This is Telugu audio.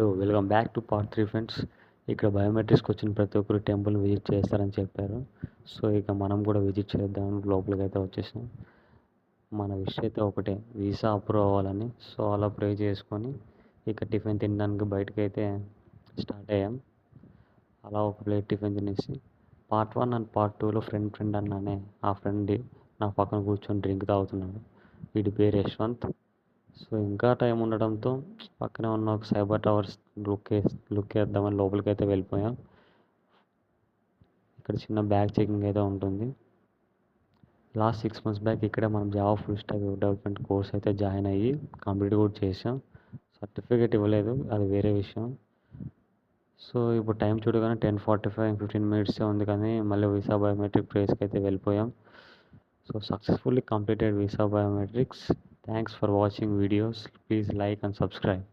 Hello welcome back to part 3 friends. ఇక్కడ బయోమెట్రిక్స్కి వచ్చిన ప్రతి ఒక్కరు టెంపుల్ విజిట్ చేస్తారని చెప్పారు. సో ఇక మనం కూడా విజిట్ చేద్దాం లోపలికి అయితే వచ్చేసాం. మన విష్ అయితే ఒకటే, వీసా అప్రూవ్ అవ్వాలని. సో అలా ప్రే చేసుకొని ఇక టిఫిన్ తినడానికి బయటకు అయితే స్టార్ట్ అయ్యాం. అలా ఒక ప్లేట్ టిఫిన్ తినేసి పార్ట్ 1 అండ్ పార్ట్ 2లో ఫ్రెండ్ అన్నానే, ఆ ఫ్రెండ్ నా పక్కన కూర్చొని డ్రింక్ తాగుతున్నాడు. వీడి పేరు యశ్వంత్. సో ఇంకా టైం ఉండడంతో పక్కనే ఉన్న ఒక సైబర్ టవర్స్ లుక్ వేద్దామని లోపలికి అయితే వెళ్ళిపోయాం. ఇక్కడ చిన్న బ్యాగ్ చెకింగ్ అయితే ఉంటుంది. లాస్ట్ 6 months బ్యాక్ ఇక్కడే మనం Java full stock web development course అయితే జాయిన్ అయ్యి కంప్లీట్ కూడా చేసాం. సర్టిఫికేట్ ఇవ్వలేదు, అది వేరే విషయం. సో ఇప్పుడు టైం చూడగానే 10:45 15 minutes ఉంది, కానీ మళ్ళీ వీసా బయోమెట్రిక్ ప్లేస్కి అయితే వెళ్ళిపోయాం. So successfully completed visa biometrics. Thanks for watching videos. Please like and subscribe.